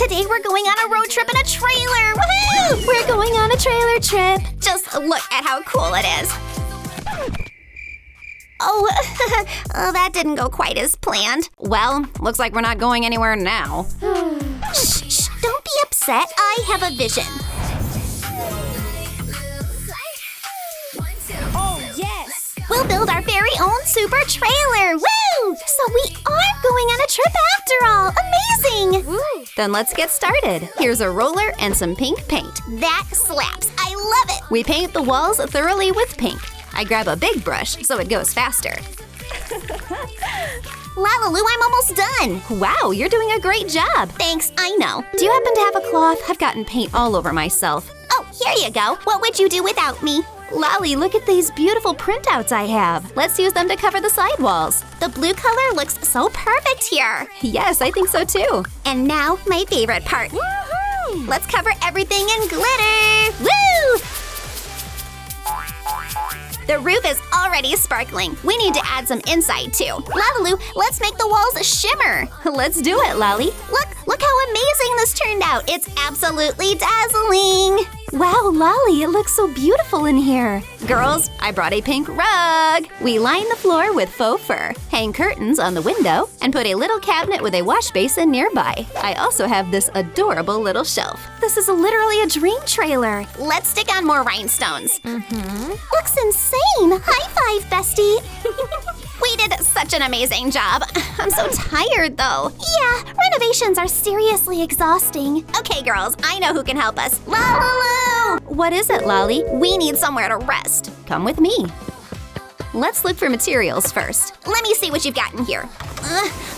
Today we're going on a road trip in a trailer! Woohoo! We're going on a trailer trip! Just look at how cool it is. Oh, that didn't go quite as planned. Well, looks like we're not going anywhere now. Shh, don't be upset. I have a vision. Oh, yes! We'll build our very own super trailer! Woo! So we are going on a trip after all! Amazing! Woo. Then let's get started. Here's a roller and some pink paint. That slaps! I love it! We paint the walls thoroughly with pink. I grab a big brush so it goes faster. LaLiLu, I'm almost done! Wow, you're doing a great job. Thanks, I know. Do you happen to have a cloth? I've gotten paint all over myself. Oh, here you go. What would you do without me? Lali, look at these beautiful printouts I have. Let's use them to cover the sidewalls. The blue color looks so perfect here. Yes, I think so too. And now, my favorite part. Woohoo! Let's cover everything in glitter! Woo! The roof is already sparkling. We need to add some inside too. LaLiLu, let's make the walls shimmer. Let's do it, Lali. Look how amazing this turned out. It's absolutely dazzling. Wow, Lali, it looks so beautiful in here. Girls, I brought a pink rug. We line the floor with faux fur, hang curtains on the window, and put a little cabinet with a wash basin nearby. I also have this adorable little shelf. This is literally a dream trailer. Let's stick on more rhinestones. Looks insane. High five, bestie. We did such an amazing job. I'm so tired though. Yeah, renovations are seriously exhausting. Okay, girls, I know who can help us. LaLiLu! What is it, Lali? We need somewhere to rest. Come with me. Let's look for materials first. Let me see what you've got in here.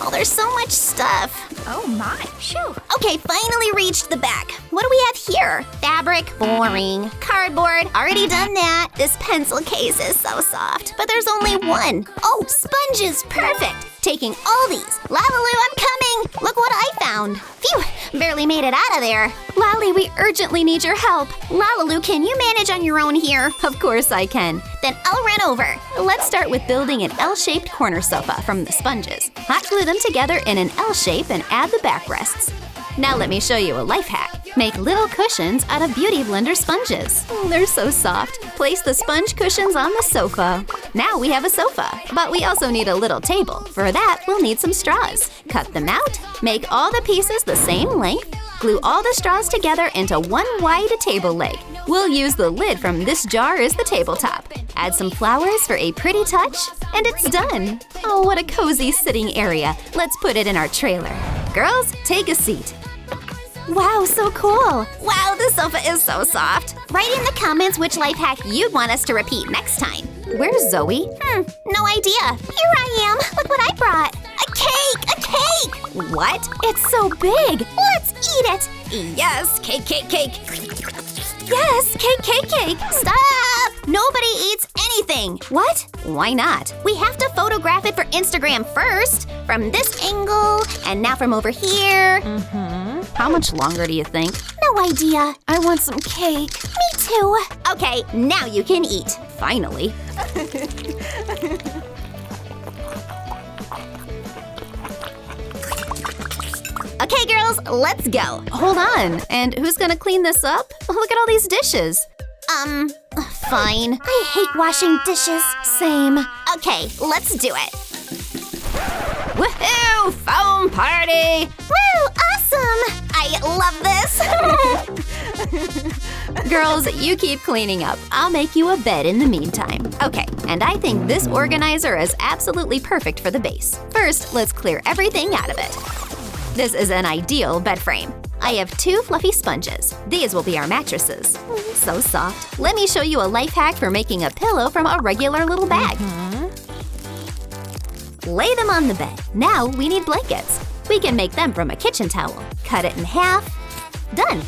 Oh, there's so much stuff. Oh my, phew. Okay, finally reached the back. What do we have here? Fabric, boring. Cardboard, already done that. This pencil case is so soft, but there's only one. Oh, sponges, perfect. Taking all these. LaLiLu, I'm coming. Look what I found. Phew, barely made it out of there. Lali, we urgently need your help. LaLiLu, can you manage on your own here? Of course I can. Then I'll run over. Let's start with building an L-shaped corner sofa from the sponges. Hot glue them together in an L shape and add the backrests. Now let me show you a life hack. Make little cushions out of Beauty Blender sponges. They're so soft. Place the sponge cushions on the sofa. Now we have a sofa, but we also need a little table. For that, we'll need some straws. Cut them out, make all the pieces the same length, glue all the straws together into one wide table leg. We'll use the lid from this jar as the tabletop. Add some flowers for a pretty touch, and it's done. Oh, what a cozy sitting area. Let's put it in our trailer. Girls, take a seat. Wow, so cool. Wow, the sofa is so soft. Write in the comments which life hack you'd want us to repeat next time. Where's Zoe? No idea. Here I am. Look what I brought. A cake! A cake! What? It's so big. Let's eat it. Yes, cake, cake, cake. Yes, cake, cake, cake. Stop! Nobody eats anything. What? Why not? We have to photograph it for Instagram first. From this angle, and now from over here. How much longer do you think? No idea. I want some cake. Me too. Okay, now you can eat. Finally. Okay, girls, let's go. Hold on. And who's gonna clean this up? Look at all these dishes. Fine. I hate washing dishes. Same. Okay, let's do it. Woohoo! Foam party! Woo! Awesome! I love this! Girls, you keep cleaning up. I'll make you a bed in the meantime. Okay, and I think this organizer is absolutely perfect for the base. First, let's clear everything out of it. This is an ideal bed frame. I have 2 fluffy sponges. These will be our mattresses. So soft. Let me show you a life hack for making a pillow from a regular little bag. Lay them on the bed. Now we need blankets. We can make them from a kitchen towel. Cut it in half. Done.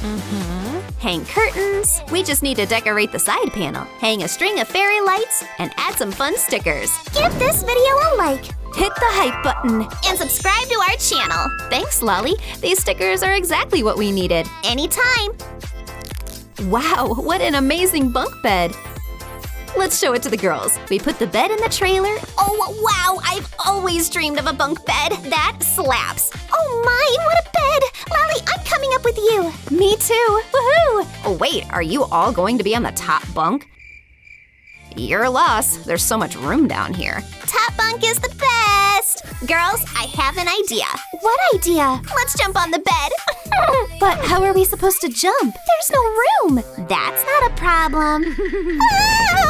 Hang curtains. We just need to decorate the side panel. Hang a string of fairy lights and add some fun stickers. Give this video a like. Hit the hype button. And subscribe to our channel. Thanks, Lali. These stickers are exactly what we needed. Anytime. Wow, what an amazing bunk bed. Let's show it to the girls. We put the bed in the trailer. Oh, wow, I've always dreamed of a bunk bed. That slaps. Oh my, what a bed. Lali, I'm coming Me too! Woohoo! Oh, wait, are you all going to be on the top bunk? Your loss. There's so much room down here. Top bunk is the best! Girls, I have an idea. What idea? Let's jump on the bed. But how are we supposed to jump? There's no room. That's not a problem.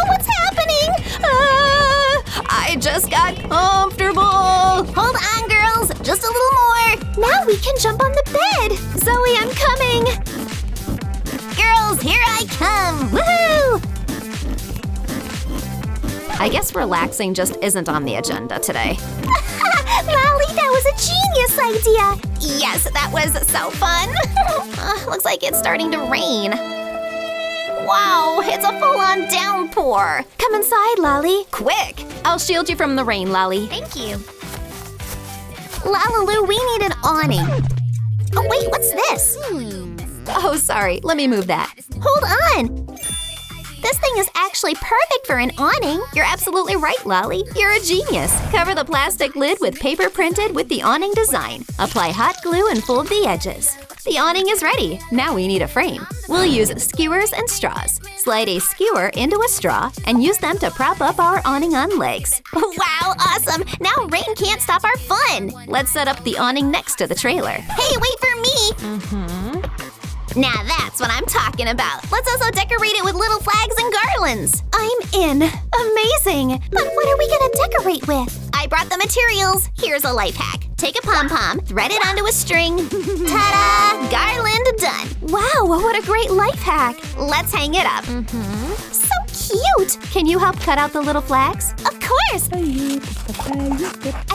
What's happening? I just got comfortable. Hold on, girls. Just a little more. Now we can jump on the bed. Zoe, I'm coming. Girls, here I come. Woohoo! I guess relaxing just isn't on the agenda today. Lali, that was a genius idea. Yes, that was so fun. Looks like it's starting to rain. Wow, it's a full-on downpour. Come inside, Lali. Quick! I'll shield you from the rain, Lali. Thank you. LaLiLu, we need an awning. Oh, wait, what's this? Oh, sorry. Let me move that. Hold on. This thing is actually perfect for an awning. You're absolutely right, Lali. You're a genius. Cover the plastic lid with paper printed with the awning design. Apply hot glue and fold the edges. The awning is ready. Now we need a frame. We'll use skewers and straws. Slide a skewer into a straw and use them to prop up our awning on legs. Wow, awesome. Now rain can't stop our fun. Let's set up the awning next to the trailer. Hey, wait for me. Now that's what I'm talking about. Let's also decorate it with little flags and garlands. I'm in. Amazing. But what are we gonna decorate with? I brought the materials. Here's a life hack. Take a pom-pom, thread it onto a string. Ta-da! Garland done. Wow, what a great life hack. Let's hang it up. So cute. Can you help cut out the little flags? Of course. I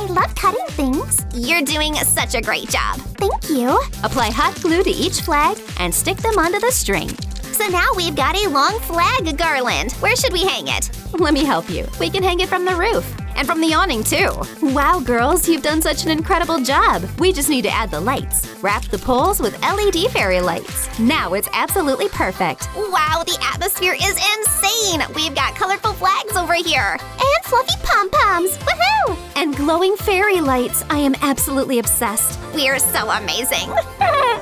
love cutting things. You're doing such a great job. Thank you. Apply hot glue to each flag and stick them onto the string. So now we've got a long flag garland. Where should we hang it? Let me help you. We can hang it from the roof. And from the awning, too. Wow, girls, you've done such an incredible job. We just need to add the lights. Wrap the poles with LED fairy lights. Now it's absolutely perfect. Wow, the atmosphere is insane. We've got colorful flags over here. And fluffy pom-poms. Woohoo! And glowing fairy lights. I am absolutely obsessed. We're so amazing.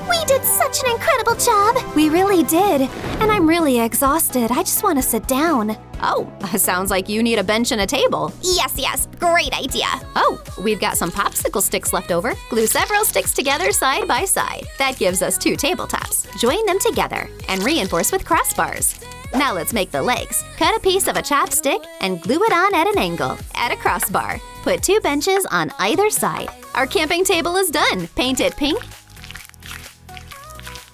We did such an incredible job. We really did. And I'm really exhausted. I just want to sit down. Oh, sounds like you need a bench and a table. Yes, great idea. Oh, we've got some popsicle sticks left over. Glue several sticks together side by side. That gives us 2 tabletops. Join them together and reinforce with crossbars. Now let's make the legs. Cut a piece of a chopstick and glue it on at an angle. Add a crossbar. Put 2 benches on either side. Our camping table is done. Paint it pink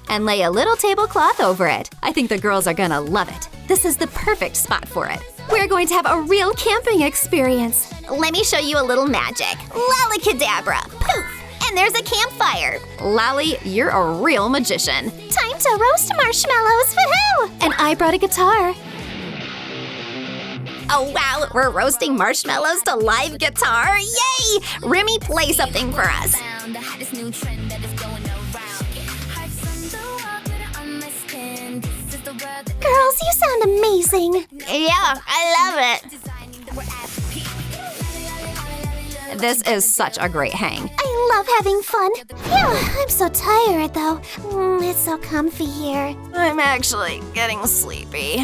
and lay a little tablecloth over it. I think the girls are gonna love it. This is the perfect spot for it. We're going to have a real camping experience. Let me show you a little magic. Lalacadabra, poof, and there's a campfire. Lali, you're a real magician. Time to roast marshmallows, woohoo! And I brought a guitar. Oh wow, we're roasting marshmallows to live guitar, yay! Remy, play something for us. Girls, you sound amazing. Yeah, I love it. This is such a great hang. I love having fun. Phew, I'm so tired though. It's so comfy here. I'm actually getting sleepy.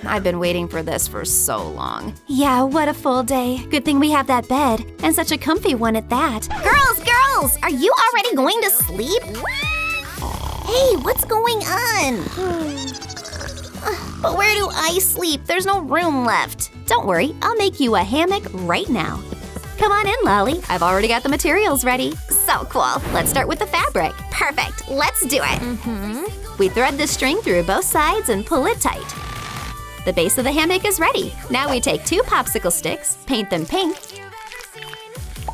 I've been waiting for this for so long. Yeah, what a full day. Good thing we have that bed, and such a comfy one at that. Girls, are you already going to sleep? Hey, what's going on? But where do I sleep? There's no room left. Don't worry, I'll make you a hammock right now. Come on in, Lali. I've already got the materials ready. So cool. Let's start with the fabric. Perfect. Let's do it. We thread the string through both sides and pull it tight. The base of the hammock is ready. Now we take 2 popsicle sticks, paint them pink,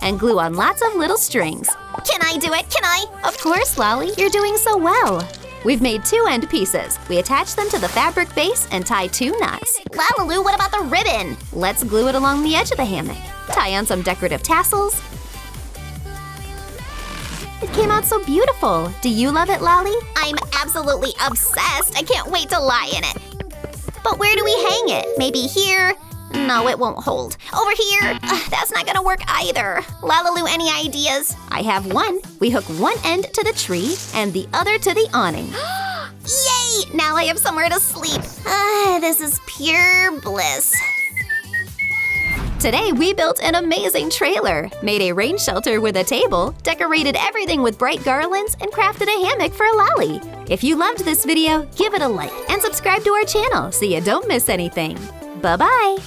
and glue on lots of little strings. Can I do it? Can I? Of course, Lali. You're doing so well. We've made 2 end pieces. We attach them to the fabric base and tie 2 knots. LaLiLu, what about the ribbon? Let's glue it along the edge of the hammock. Tie on some decorative tassels. It came out so beautiful. Do you love it, Lali? I'm absolutely obsessed. I can't wait to lie in it. But where do we hang it? Maybe here? No, it won't hold. Over here. That's not gonna work either. LaLiLu, any ideas? I have one. We hook one end to the tree and the other to the awning. Yay! Now I have somewhere to sleep. This is pure bliss. Today, we built an amazing trailer, made a rain shelter with a table, decorated everything with bright garlands, and crafted a hammock for Lali. If you loved this video, give it a like and subscribe to our channel so you don't miss anything. Bye-bye!